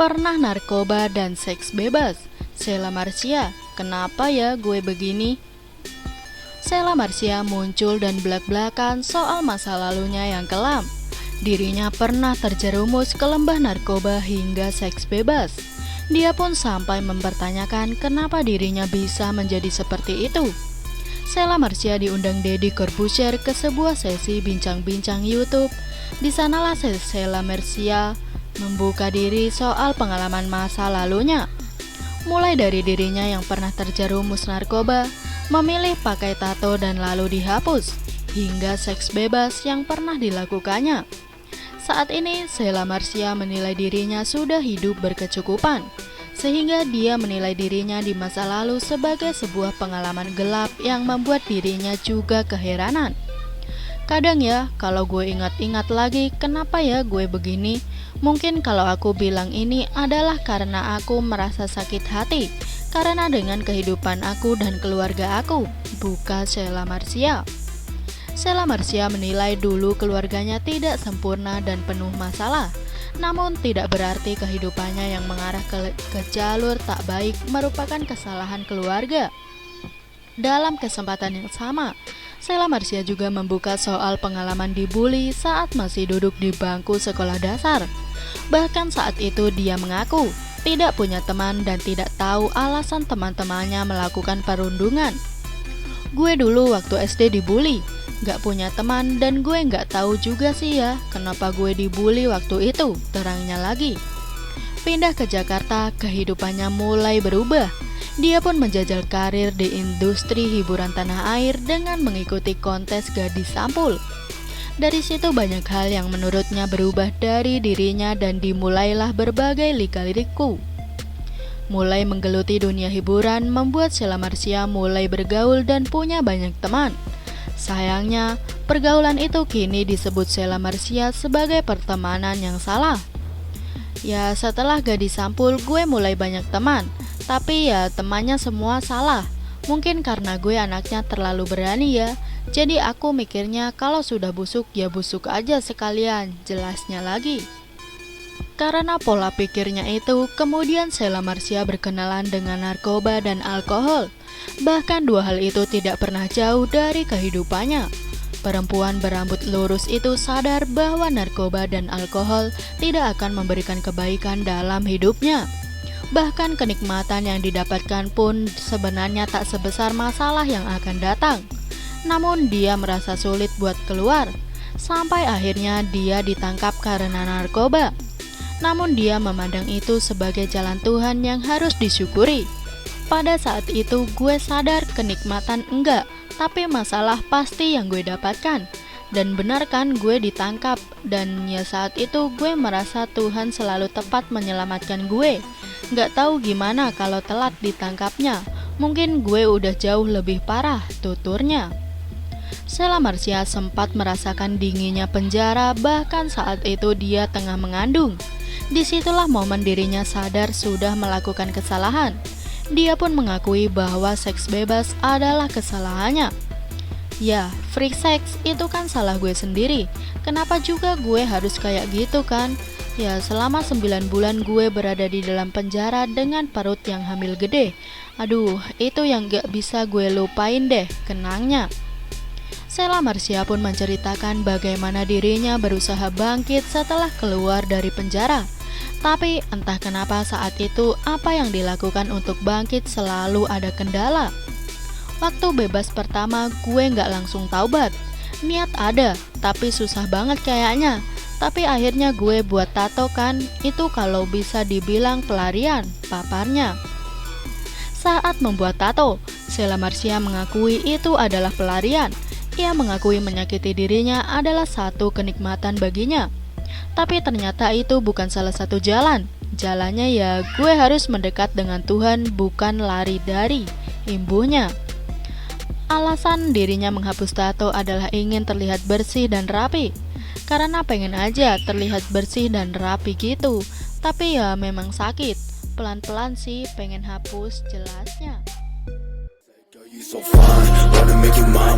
Pernah narkoba dan seks bebas. Sheila Marcia, kenapa ya gue begini? Sheila Marcia muncul dan belak-belakan soal masa lalunya yang kelam. Dirinya pernah terjerumus ke lembah narkoba hingga seks bebas. Dia pun sampai mempertanyakan kenapa dirinya bisa menjadi seperti itu. Sheila Marcia diundang Deddy Corbuzier ke sebuah sesi bincang-bincang YouTube. Di sanalah Sheila Marcia membuka diri soal pengalaman masa lalunya. Mulai dari dirinya yang pernah terjerumus narkoba, memilih pakai tato dan lalu dihapus, hingga seks bebas yang pernah dilakukannya. Saat ini, Sheila Marcia menilai dirinya sudah hidup berkecukupan, sehingga dia menilai dirinya di masa lalu sebagai sebuah pengalaman gelap yang membuat dirinya juga keheranan. Kadang ya, kalau gue ingat-ingat lagi, kenapa ya gue begini? Mungkin kalau aku bilang ini adalah karena aku merasa sakit hati, karena dengan kehidupan aku dan keluarga aku, bukan Sheila Marcia. Sheila Marcia menilai dulu keluarganya tidak sempurna dan penuh masalah. Namun tidak berarti kehidupannya yang mengarah ke jalur tak baik merupakan kesalahan keluarga. Dalam kesempatan yang sama, Sheila Marcia juga membuka soal pengalaman dibully saat masih duduk di bangku sekolah dasar. Bahkan saat itu dia mengaku tidak punya teman dan tidak tahu alasan teman-temannya melakukan perundungan. Gue dulu waktu SD dibully, gak punya teman dan gue gak tahu juga sih ya kenapa gue dibully waktu itu, terangnya lagi. Pindah ke Jakarta, kehidupannya mulai berubah. Dia pun menjajal karir di industri hiburan tanah air dengan mengikuti kontes gadis sampul. Dari situ banyak hal yang menurutnya berubah dari dirinya dan dimulailah berbagai lika-liku. Mulai menggeluti dunia hiburan membuat Sheila Marcia mulai bergaul dan punya banyak teman. Sayangnya, pergaulan itu kini disebut Sheila Marcia sebagai pertemanan yang salah. Ya, setelah gadis sampul gue mulai banyak teman, tapi ya temannya semua salah. Mungkin karena gue anaknya terlalu berani ya. Jadi aku mikirnya kalau sudah busuk ya busuk aja sekalian, jelasnya lagi. Karena pola pikirnya itu, kemudian Sheila Marcia berkenalan dengan narkoba dan alkohol. Bahkan dua hal itu tidak pernah jauh dari kehidupannya. Perempuan berambut lurus itu sadar bahwa narkoba dan alkohol tidak akan memberikan kebaikan dalam hidupnya. Bahkan kenikmatan yang didapatkan pun sebenarnya tak sebesar masalah yang akan datang. Namun dia merasa sulit buat keluar, sampai akhirnya dia ditangkap karena narkoba. Namun dia memandang itu sebagai jalan Tuhan yang harus disyukuri. Pada saat itu gue sadar kenikmatan enggak, tapi masalah pasti yang gue dapatkan. Dan benar kan gue ditangkap, dan ya saat itu gue merasa Tuhan selalu tepat menyelamatkan gue. Gak tahu gimana kalau telat ditangkapnya, mungkin gue udah jauh lebih parah, tuturnya. Sheila Marcia sempat merasakan dinginnya penjara, bahkan saat itu dia tengah mengandung. Disitulah momen dirinya sadar sudah melakukan kesalahan. Dia pun mengakui bahwa seks bebas adalah kesalahannya. Ya, free sex itu kan salah gue sendiri. Kenapa juga gue harus kayak gitu kan? Ya, selama 9 bulan gue berada di dalam penjara dengan perut yang hamil gede. Aduh, itu yang gak bisa gue lupain deh, kenangnya. Sheila Marcia pun menceritakan bagaimana dirinya berusaha bangkit setelah keluar dari penjara. Tapi entah kenapa saat itu apa yang dilakukan untuk bangkit selalu ada kendala. Waktu bebas pertama gue gak langsung taubat. Niat ada, tapi susah banget kayaknya. Tapi akhirnya gue buat tato kan, itu kalau bisa dibilang pelarian, paparnya. Saat membuat tato, Sheila Marcia mengakui itu adalah pelarian. Ia mengakui menyakiti dirinya adalah satu kenikmatan baginya. Tapi ternyata itu bukan salah satu jalan. Jalannya ya gue harus mendekat dengan Tuhan, bukan lari dari imbuhnya. Alasan dirinya menghapus tato adalah ingin terlihat bersih dan rapi. Karena pengen aja terlihat bersih dan rapi gitu. Tapi ya memang sakit. Pelan-pelan sih pengen hapus, jelasnya. So fine, wanna make you mine.